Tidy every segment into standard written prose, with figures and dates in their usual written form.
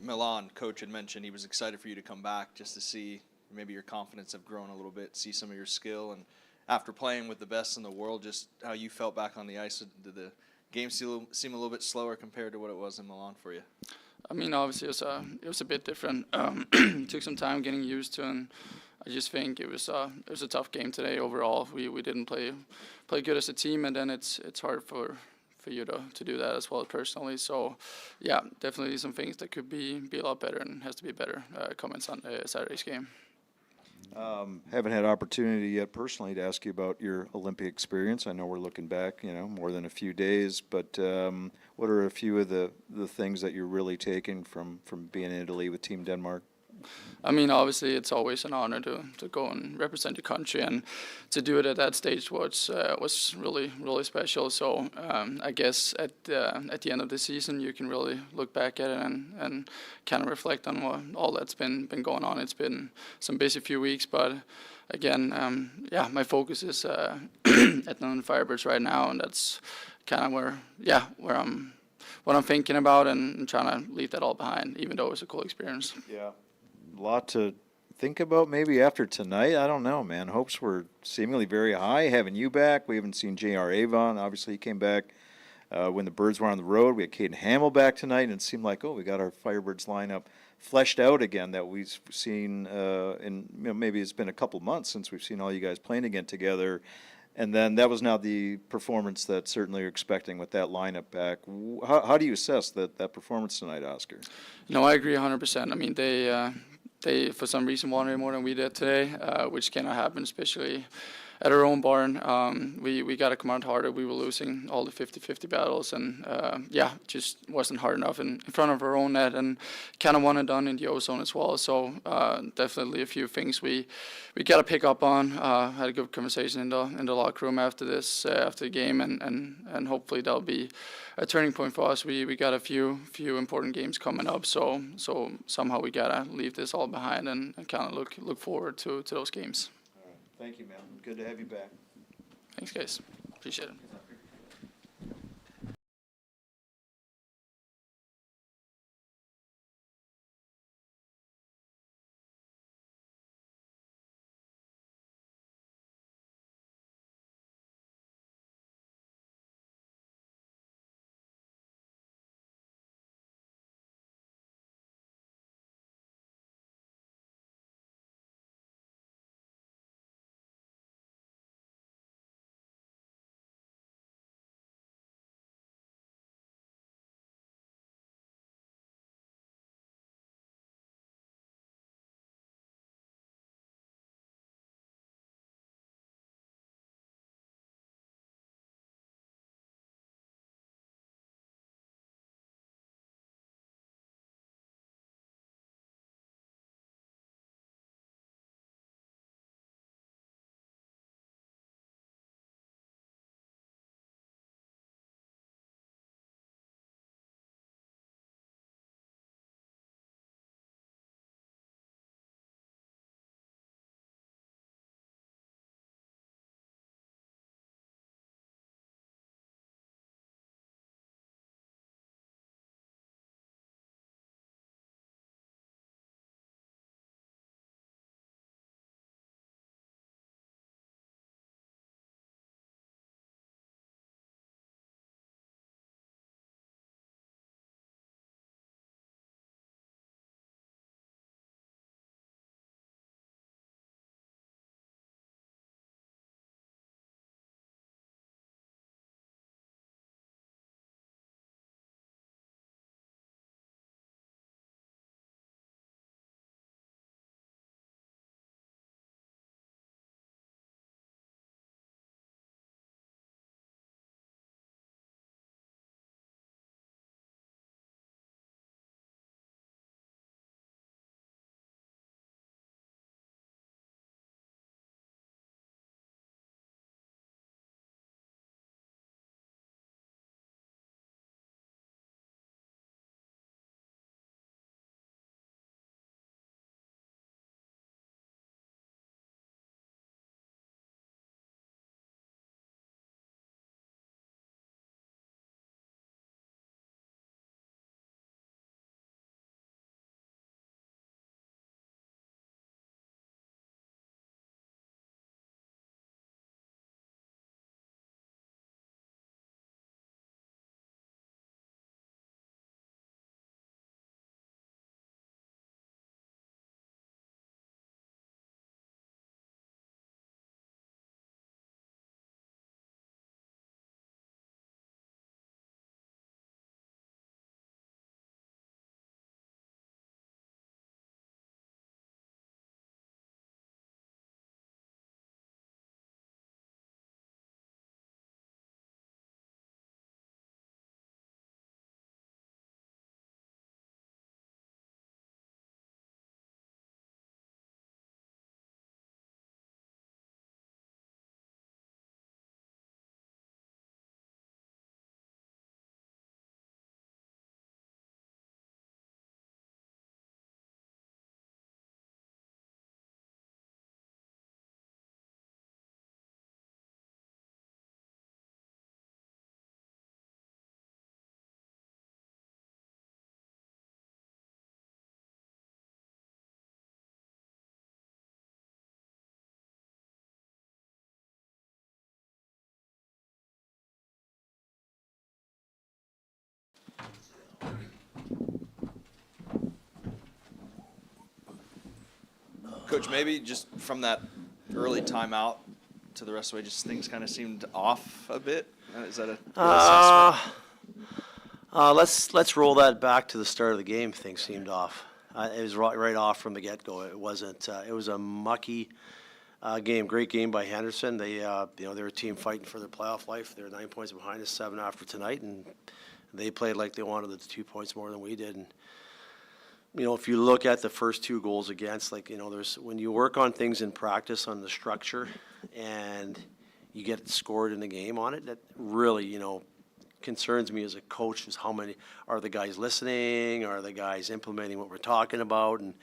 Milan coach had mentioned he was excited for you to come back just to see maybe your confidence have grown a little bit, see some of your skill, and after playing with the best in the world, just how you felt back on the ice. Did the game seem a little bit slower compared to what it was in Milan for you? I mean, obviously it was a bit different. Took some time getting used to, and I just think it was a tough game today overall. We didn't play good as a team, and then it's hard for you to do that as well personally. So yeah, definitely some things that could be a lot better and has to be better coming Saturday's game. Haven't had opportunity yet personally to ask you about your Olympic experience. I know we're looking back, more than a few days, but what are a few of the things that you're really taking from being in Italy with Team Denmark? I mean, obviously, it's always an honor to go and represent your country, and to do it at that stage was really special. So I guess at the end of the season, you can really look back at it and kind of reflect on all that's been going on. It's been some busy few weeks, but again, yeah, my focus is at the Firebirds right now, and that's kind of what I'm thinking about and trying to leave that all behind, even though it was a cool experience. Yeah. A lot to think about maybe after tonight. I don't know, man. Hopes were seemingly very high having you back. We haven't seen J.R. Avon. Obviously, he came back when the Birds were on the road. We had Caden Hamill back tonight, and it seemed like, we got our Firebirds lineup fleshed out again that we've seen in maybe it's been a couple months since we've seen all you guys playing again together. And then that was now the performance that certainly you're expecting with that lineup back. How do you assess that performance tonight, Oscar? No, I agree 100%. I mean, they for some reason wanted it more than we did today, which cannot happen, especially at our own barn. We got to come out harder. We were losing all the 50-50 battles, and just wasn't hard enough in front of our own net, and kind of one and done in the O-zone as well. So definitely a few things we got to pick up on. Had a good conversation in the locker room after the game, and hopefully that'll be a turning point for us. We got a few important games coming up, so somehow we gotta leave this all behind and kind of look forward to those games. All right. Thank you, man. Good to have you back. Thanks, guys. Appreciate it. Coach, maybe just from that early timeout to the rest of the way, just things kind of seemed off a bit. Is that a good assessment? Let's roll that back to the start of the game. Things seemed off. It was right off from the get-go. It wasn't. It was a mucky game. Great game by Henderson. They, they're a team fighting for their playoff life. They're 9 points behind us, 7 after tonight, and they played like they wanted the 2 points more than we did. And if you look at the first 2 goals against, there's when you work on things in practice on the structure, and you get scored in the game on it, that really, concerns me as a coach is how many are the guys listening, are the guys implementing what we're talking about, and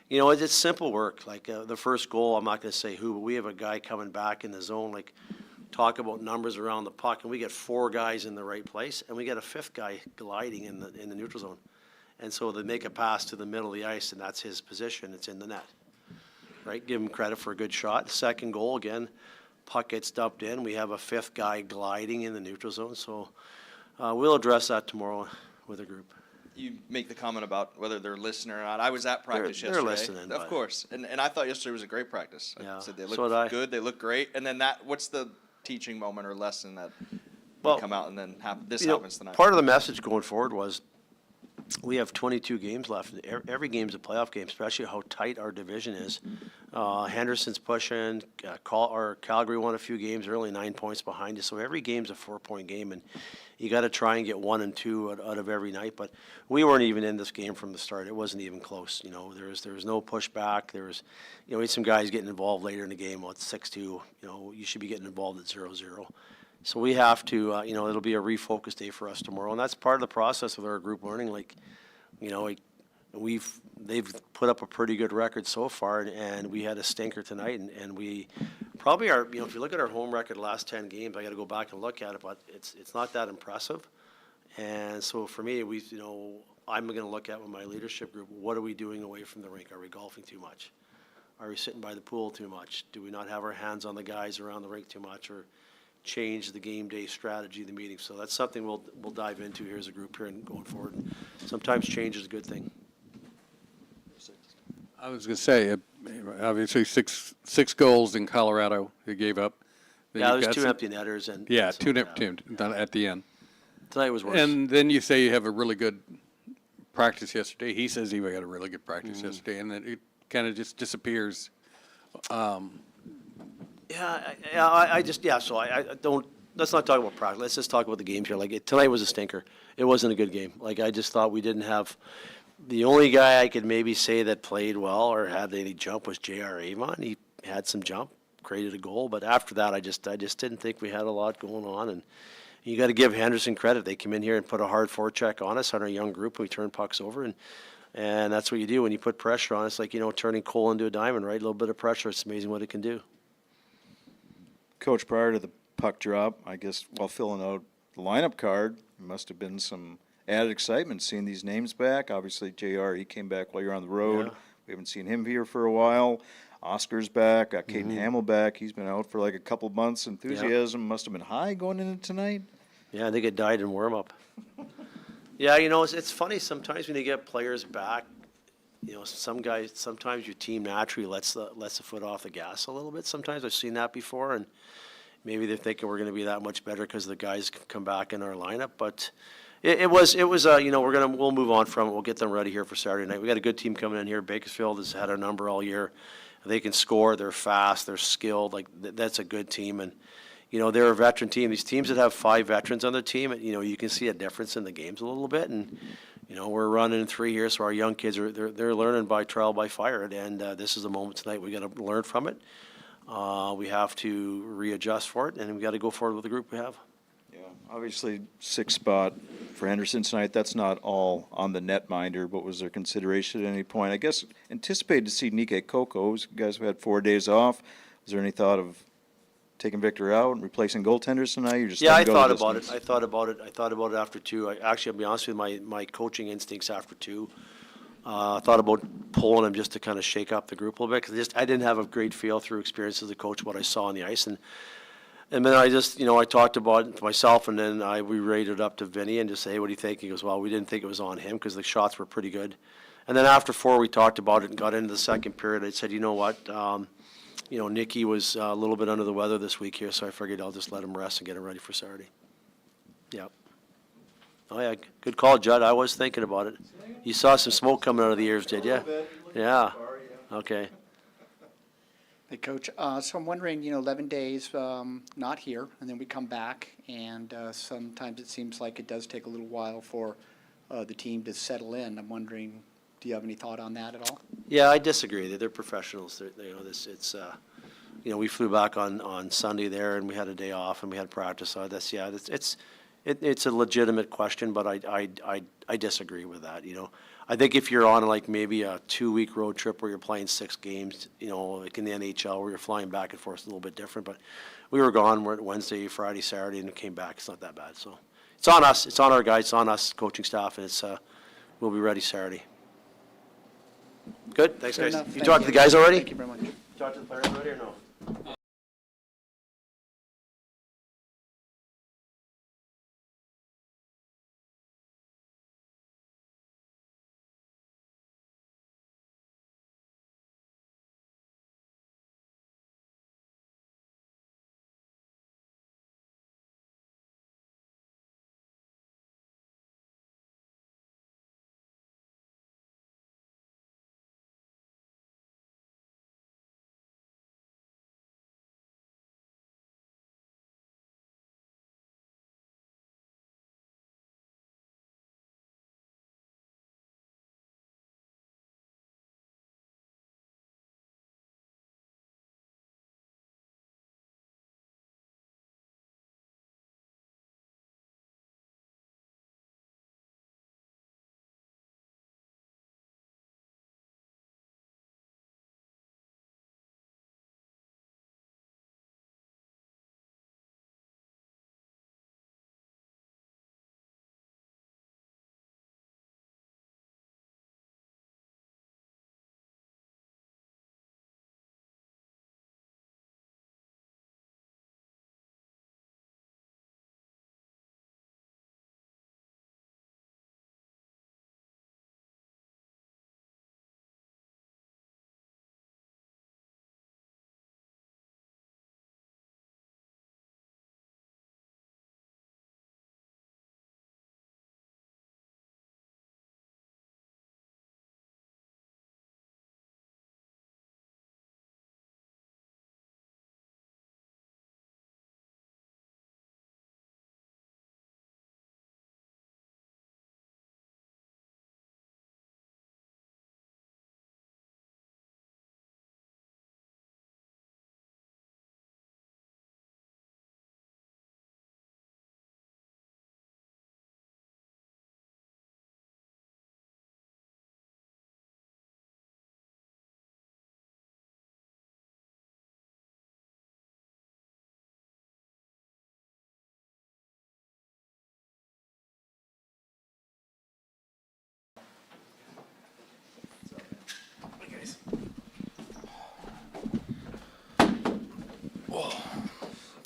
it's simple work. Like the first goal, I'm not going to say who, but we have a guy coming back in the zone, talk about numbers around the puck, and we get 4 guys in the right place, and we get a 5th guy gliding in the neutral zone, and so they make a pass to the middle of the ice, and that's his position. It's in the net, right? Give him credit for a good shot. Second goal again, puck gets dumped in. We have a 5th guy gliding in the neutral zone, so. We'll address that tomorrow with the group. You make the comment about whether they're listening or not. I was at practice They're yesterday. listening, Of course. And I thought yesterday was a great practice. Yeah, I said they so look did I. good, they look great. And then what's the teaching moment or lesson that Well, come out and then this You know, happens tonight? part of the message going forward was we have 22 games left. Every game's a playoff game, especially how tight our division is. Henderson's pushing. Calgary won a few games early, 9 points behind us. So every game's a 4-point game, and you got to try and get 1 and 2 out of every night. But we weren't even in this game from the start. It wasn't even close. There was no pushback. There was, we had some guys getting involved later in the game. Well, it's 6-2. You should be getting involved at 0-0. So we have to, it'll be a refocus day for us tomorrow, and that's part of the process with our group learning. They've put up a pretty good record so far, and we had a stinker tonight, and we probably are. If you look at our home record, last 10 games, I got to go back and look at it, but it's not that impressive. And so for me, I'm going to look at with my leadership group. What are we doing away from the rink? Are we golfing too much? Are we sitting by the pool too much? Do we not have our hands on the guys around the rink too much, or change the game day strategy of the meeting? So that's something we'll dive into here as a group here and going forward. And sometimes change is a good thing. I was going to say, obviously six goals in Colorado they gave up. Then Yeah, you've there's got 2 some- empty netters, and Yeah, so, two empty at the end. Tonight was worse. And then you say you have a really good practice yesterday. He says he had a really good practice yesterday, and then it kind of just disappears. So I don't, let's not talk about practice. Let's just talk about the games here. Tonight was a stinker. It wasn't a good game. I just thought we didn't have, the only guy I could maybe say that played well or had any jump was J.R. Avon. He had some jump, created a goal, but after that, I just didn't think we had a lot going on. And you got to give Henderson credit. They come in here and put a hard forecheck on us on our young group. We turn pucks over, and that's what you do when you put pressure on. It's like, turning coal into a diamond, right? A little bit of pressure. It's amazing what it can do. Coach, prior to the puck drop, I guess while filling out the lineup card, there must have been some added excitement seeing these names back. Obviously, JR, he came back while you're on the road. Yeah. We haven't seen him here for a while. Oscar's back. Got Caden Hamill back. He's been out for a couple months. Enthusiasm must have been high going into tonight. Yeah, I think it died in warm-up. Yeah, it's funny sometimes when you get players back, some guys, sometimes your team naturally lets the foot off the gas a little bit. Sometimes I've seen that before, and maybe they're thinking we're going to be that much better because the guys come back in our lineup. But we'll move on from it. We'll get them ready here for Saturday night. We got a good team coming in here. Bakersfield has had our number all year. They can score. They're fast. They're skilled. That's a good team, and they're a veteran team. These teams that have 5 veterans on their team, you can see a difference in the games a little bit. And we're running in 3 years, so our young kids they're learning by trial by fire. And this is a moment tonight we got to learn from it. We have to readjust for it, and we got to go forward with the group we have. Yeah, obviously, 6th spot for Henderson tonight. That's not all on the netminder, but was there consideration at any point? I guess anticipated to see Nike Coco. You guys have had 4 days off. Was there any thought of taking Victor out and replacing goaltenders tonight? You just Yeah, I letting go thought the about it. distance? I thought about it after 2. I'll be honest with you, my coaching instincts after 2. I thought about pulling him just to kind of shake up the group a little bit because I didn't have a great feel through experience as a coach what I saw on the ice. And then I just, I talked about it to myself, and then we rated up to Vinny and just say, hey, what do you think? He goes, well, we didn't think it was on him because the shots were pretty good. And then after 4, we talked about it and got into the second period. I said, you know what, Nicky was a little bit under the weather this week here, so I figured I'll just let him rest and get him ready for Saturday. Yep. Oh, yeah, good call, Judd. I was thinking about it. You saw some smoke coming out of the ears, did you? Yeah. Okay. Hey, Coach, so I'm wondering, 11 days not here, and then we come back, and sometimes it seems like it does take a little while for the team to settle in. I'm wondering, do you have any thought on that at all? Yeah, I disagree. They're professionals. We flew back on Sunday there, and we had a day off, and we had practice. So it's a legitimate question, but I disagree with that. I think if you're on like maybe a 2-week road trip where you're playing 6 games, like in the NHL where you're flying back and forth, it's a little bit different. But we were gone. We're at Wednesday, Friday, Saturday, and it came back. It's not that bad. So it's on us. It's on our guys. It's on us, coaching staff, and we'll be ready Saturday. Good. Thanks, Good guys. enough. You Thank talked to the guys already? Thank you very much. Talk to the players already or no?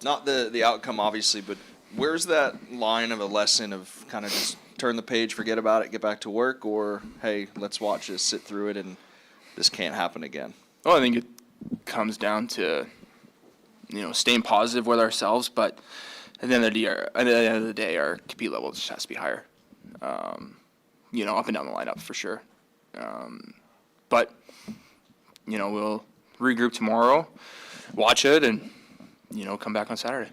Not the outcome, obviously, but where's that line of a lesson of kind of just turn the page, forget about it, get back to work, or hey, let's watch this, sit through it, and this can't happen again? Well, I think it comes down to, staying positive with ourselves, but at the end of the day, our compete level just has to be higher. Up and down the lineup for sure. But we'll regroup tomorrow, watch it, and come back on Saturday.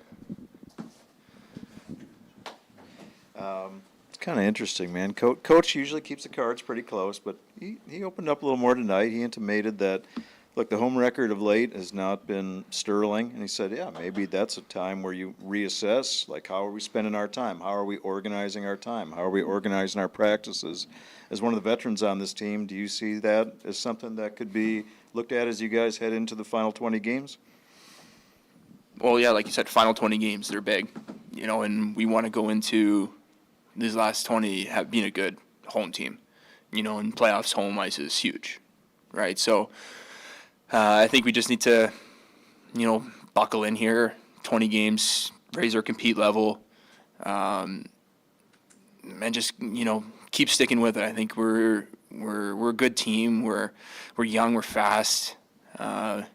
It's kind of interesting, man. Coach usually keeps the cards pretty close, but he opened up a little more tonight. He intimated that, look, the home record of late has not been sterling, and he said, yeah, maybe that's a time where you reassess, like, how are we spending our time? How are we organizing our time? How are we organizing our practices? As one of the veterans on this team, do you see that as something that could be looked at as you guys head into the final 20 games? Well, yeah, like you said, final 20 games, they're big, and we want to go into these last 20 being a good home team, and playoffs home ice is huge, right? So I think we just need to, buckle in here, 20 games, raise our compete level, and just, keep sticking with it. I think we're a good team. We're young. We're fast. When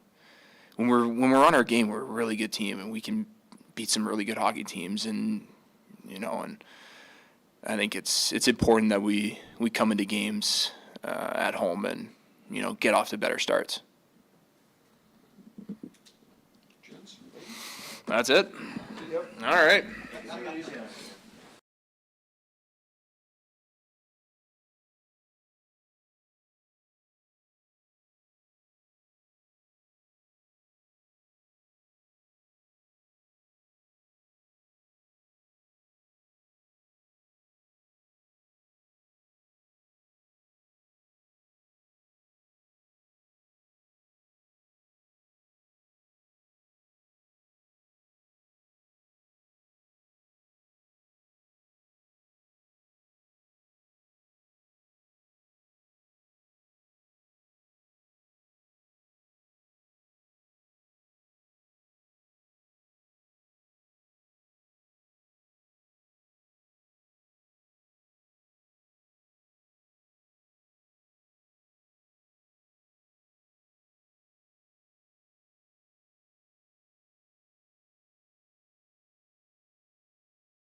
we're on our game, we're a really good team, and we can beat some really good hockey teams. And and I think it's important that we come into games at home and get off to better starts. That's it. All right.